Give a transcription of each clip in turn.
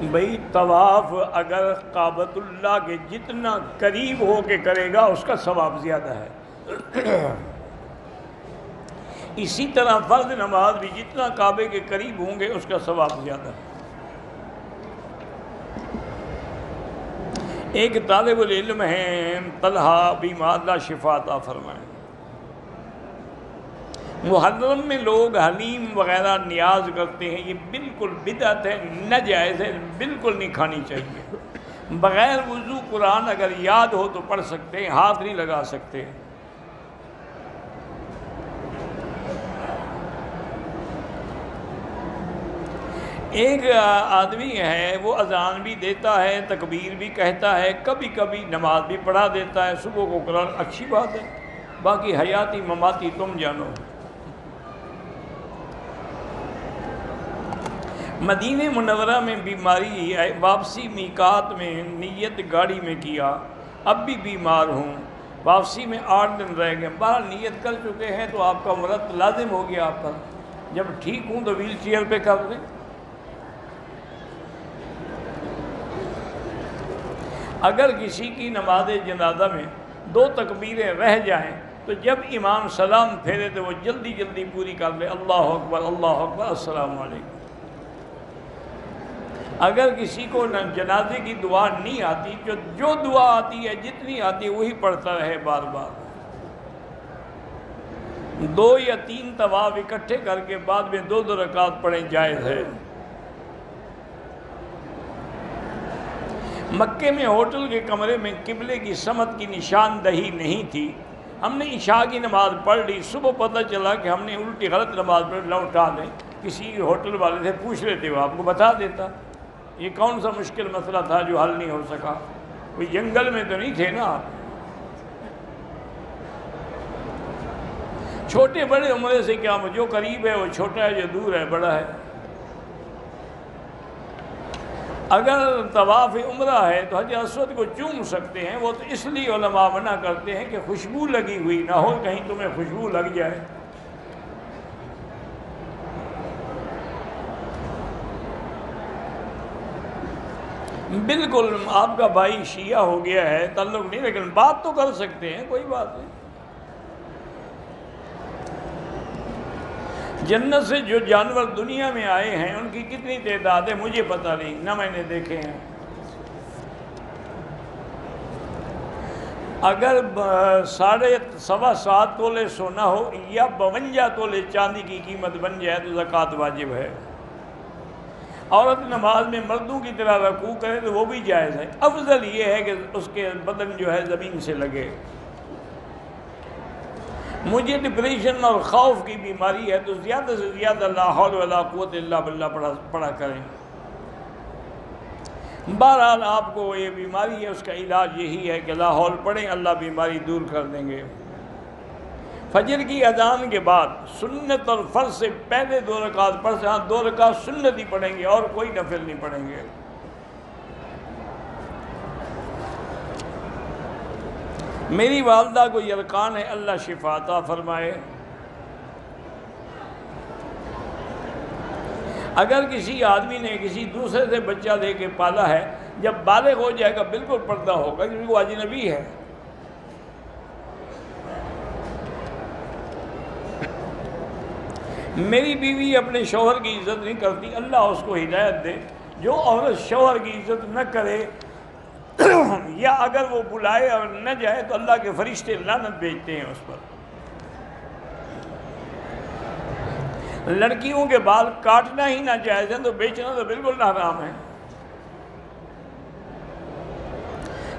بھئی طواف اگر کعبۃ اللہ کے جتنا قریب ہو کے کرے گا اس کا ثواب زیادہ ہے، اسی طرح فرض نماز بھی جتنا کعبے کے قریب ہوں گے اس کا ثواب زیادہ ہے۔ ایک طالب العلم ہیں طلحہ بیمار، اللہ شفا عطا فرمائے، محرم میں لوگ حلیم وغیرہ نیاز کرتے ہیں، یہ بالکل بدعت ہے، ناجائز ہے، بالکل نہیں کھانی چاہیے۔ بغیر وضو قرآن اگر یاد ہو تو پڑھ سکتے ہیں، ہاتھ نہیں لگا سکتے۔ ایک آدمی ہے وہ اذان بھی دیتا ہے، تکبیر بھی کہتا ہے، کبھی کبھی نماز بھی پڑھا دیتا ہے، صبح کو قرآن، اچھی بات ہے، باقی حیاتی مماتی تم جانو۔ مدینہ منورہ میں بیماری، واپسی میقات میں نیت گاڑی میں کیا، اب بھی بیمار ہوں، واپسی میں 8 دن رہ گئے، بہرحال نیت کر چکے ہیں تو آپ کا عمرہ لازم ہو گیا آپ پر، جب ٹھیک ہوں تو ویل چیئر پہ کر دیں۔ اگر کسی کی نماز جنازہ میں 2 تکبیریں رہ جائیں تو جب امام سلام پھیرے تو وہ جلدی جلدی پوری کر لے، اللہ اکبر اللہ اکبر السلام علیکم۔ اگر کسی کو جنازے کی دعا نہیں آتی، جو دعا آتی ہے جتنی آتی ہے وہی پڑھتا رہے بار بار۔ 2 یا 3 طواف اکٹھے کر کے بعد میں 2 رکعت پڑھیں، جائز ہے۔ مکے میں ہوٹل کے کمرے میں قبلے کی سمت کی نشاندہی نہیں تھی، ہم نے عشاء کی نماز پڑھ لی، صبح پتہ چلا کہ ہم نے الٹی غلط نماز پڑھ، لوٹا لیں، کسی ہوٹل والے سے پوچھ لیتے وہ آپ کو بتا دیتا۔ یہ کون سا مشکل مسئلہ تھا جو حل نہیں ہو سکا؟ کوئی جنگل میں تو نہیں تھے نا آپ۔ چھوٹے بڑے عمرے سے کیا، جو قریب ہے وہ چھوٹا ہے، جو دور ہے بڑا ہے۔ اگر طواف عمرہ ہے تو حجر اسود کو چوم سکتے ہیں، وہ تو اس لیے علماء منع کرتے ہیں کہ خوشبو لگی ہوئی نہ ہو، کہیں تمہیں خوشبو لگ جائے۔ بالکل آپ کا بھائی شیعہ ہو گیا ہے، تعلق نہیں، لیکن بات تو کر سکتے ہیں، کوئی بات نہیں۔ جنت سے جو جانور دنیا میں آئے ہیں ان کی کتنی تعداد ہے مجھے پتہ نہیں، نہ میں نے دیکھے ہیں۔ اگر 7.25 تولے سونا ہو یا 52 تولے چاندی کی قیمت بن جائے تو زکوٰۃ واجب ہے۔ عورت نماز میں مردوں کی طرح رکوع کرے تو وہ بھی جائز ہے، افضل یہ ہے کہ اس کے بدن جو ہے زمین سے لگے۔ مجھے ڈپریشن اور خوف کی بیماری ہے تو زیادہ سے زیادہ لا حول ولا قوت الا باللہ پڑھا کریں۔ بہرحال آپ کو یہ بیماری ہے، اس کا علاج یہی ہے کہ لا حول پڑھیں، اللہ بیماری دور کر دیں گے۔ فجر کی اذان کے بعد سنت اور فرض سے پہلے 2 رکعت پڑھ سے، ہاں 2 رکعت سنت ہی پڑھیں گے اور کوئی نفل نہیں پڑھیں گے۔ میری والدہ کو یرقان ہے، اللہ شفا عطا فرمائے۔ اگر کسی آدمی نے کسی دوسرے سے بچہ دے کے پالا ہے، جب بالغ ہو جائے گا بالکل پردہ ہوگا کیونکہ وہ اجنبی ہے۔ میری بیوی اپنے شوہر کی عزت نہیں کرتی، اللہ اس کو ہدایت دے۔ جو عورت شوہر کی عزت نہ کرے یا اگر وہ بلائے اور نہ جائے تو اللہ کے فرشتے لعنت بھیجتے ہیں اس پر۔ لڑکیوں کے بال کاٹنا ہی ناجائز ہے تو بیچنا تو بالکل حرام ہے۔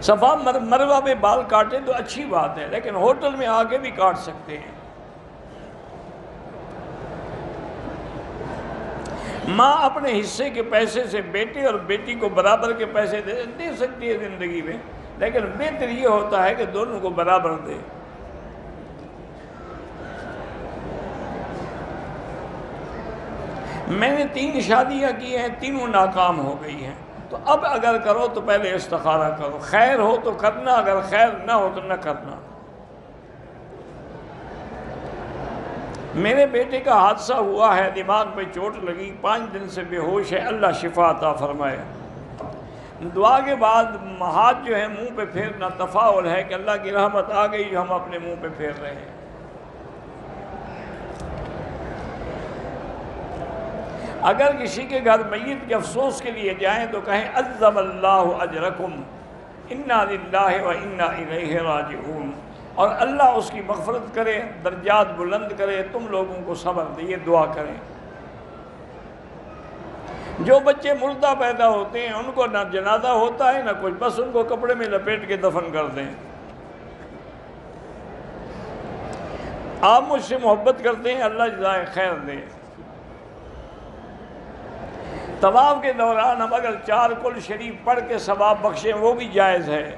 صفا مروہ پہ بال کاٹے تو اچھی بات ہے، لیکن ہوٹل میں آ کے بھی کاٹ سکتے ہیں۔ ماں اپنے حصے کے پیسے سے بیٹے اور بیٹی کو برابر کے پیسے دے سکتی ہے زندگی میں، لیکن بہتر یہ ہوتا ہے کہ دونوں کو برابر دے۔ میں نے 3 شادیاں کی ہیں، تینوں ناکام ہو گئی ہیں، تو اب اگر کرو تو پہلے استخارہ کرو، خیر ہو تو کرنا، اگر خیر نہ ہو تو نہ کرنا۔ میرے بیٹے کا حادثہ ہوا ہے، دماغ پہ چوٹ لگی، 5 دن سے بے ہوش ہے، اللہ شفا عطا فرمائے۔ دعا کے بعد ہاتھ جو ہے منہ پہ پھیرنا تفاعل ہے کہ اللہ کی رحمت آ گئی جو ہم اپنے منہ پہ پھیر رہے ہیں۔ اگر کسی کے گھر میت کے افسوس کے لیے جائیں تو کہیں عظم اللہ اجرکم انا للہ و انا الیہ راجعون، اور اللہ اس کی مغفرت کرے، درجات بلند کرے، تم لوگوں کو صبر دے، یہ دعا کریں۔ جو بچے مردہ پیدا ہوتے ہیں ان کو نہ جنازہ ہوتا ہے نہ کچھ، بس ان کو کپڑے میں لپیٹ کے دفن کر دیں۔ آپ مجھ سے محبت کرتے ہیں، اللہ جزائے خیر دے۔ طواف کے دوران ہم اگر 4 کل شریف پڑھ کے ثواب بخشیں وہ بھی جائز ہے۔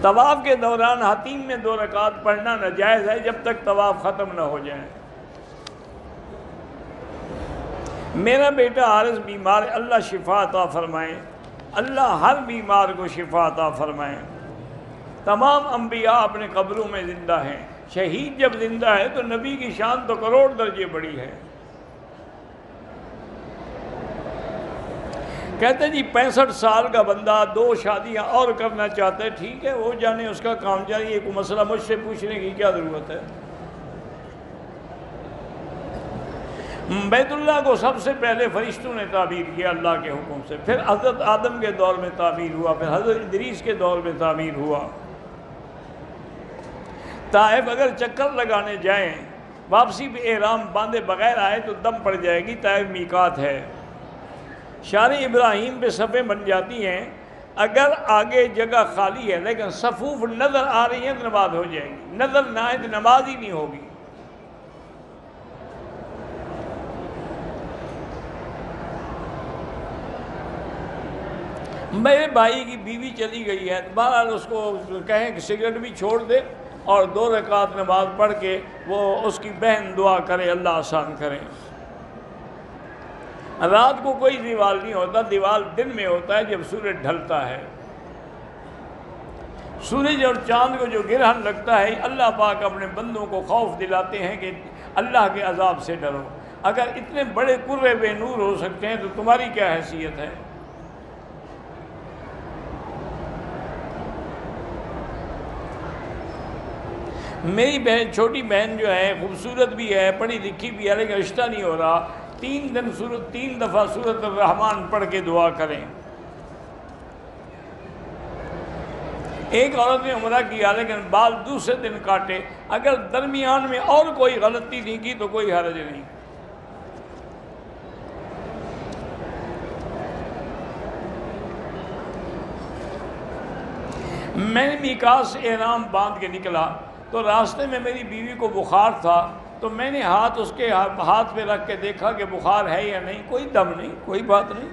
طواف کے دوران حتیم میں 2 رکعت پڑھنا ناجائز ہے جب تک طواف ختم نہ ہو جائے۔ میرا بیٹا عارض بیمار ہے، اللہ شفا عطا فرمائے، اللہ ہر بیمار کو شفا عطا فرمائے۔ تمام انبیاء اپنے قبروں میں زندہ ہیں، شہید جب زندہ ہے تو نبی کی شان تو کروڑ درجے بڑی ہے۔ کہتے جی 65 سال کا بندہ 2 شادیاں اور کرنا چاہتا ہے، ٹھیک ہے وہ جانے، اس کا کام جاری ہے، کوئی مسئلہ مجھ سے پوچھنے کی کیا ضرورت ہے۔ بیت اللہ کو سب سے پہلے فرشتوں نے تعمیر کیا اللہ کے حکم سے، پھر حضرت آدم کے دور میں تعمیر ہوا، پھر حضرت ادریس کے دور میں تعمیر ہوا۔ طائف اگر چکر لگانے جائیں، واپسی پہ احرام باندھے بغیر آئے تو دم پڑ جائے گی، طائف میقات ہے۔ شار ابراہیم پہ صفیں بن جاتی ہیں، اگر آگے جگہ خالی ہے لیکن صفوف نظر آ رہی ہیں تو نماز ہو جائے گی، نظر نہ آئے تو نماز ہی نہیں ہوگی۔ میرے بھائی کی بیوی چلی گئی ہے، بہرحال اس کو کہیں کہ سگریٹ بھی چھوڑ دے اور 2 رکعت نماز پڑھ کے وہ اس کی بہن دعا کرے، اللہ آسان کرے۔ رات کو کوئی دیوال نہیں ہوتا، دیوال دن میں ہوتا ہے جب سورج ڈھلتا ہے۔ سورج اور چاند کو جو گرہن لگتا ہے، اللہ پاک اپنے بندوں کو خوف دلاتے ہیں کہ اللہ کے عذاب سے ڈرو۔ اگر اتنے بڑے کرے بے نور ہو سکتے ہیں تو تمہاری کیا حیثیت ہے؟ میری بہن، چھوٹی بہن جو ہے، خوبصورت بھی ہے، پڑھی لکھی بھی ہے، لیکن رشتہ نہیں ہو رہا۔ 3 دفعہ سورۃ الرحمن پڑھ کے دعا کریں۔ ایک عورت نے عمرہ کیا لیکن بال دوسرے دن کاٹے، اگر درمیان میں اور کوئی غلطی نہیں کی تو کوئی حرج نہیں۔ میں نے میقات سے احرام باندھ کے نکلا تو راستے میں میری بیوی کو بخار تھا، تو میں نے ہاتھ اس کے ہاتھ پہ رکھ کے دیکھا کہ بخار ہے یا نہیں، کوئی دم نہیں، کوئی بات نہیں۔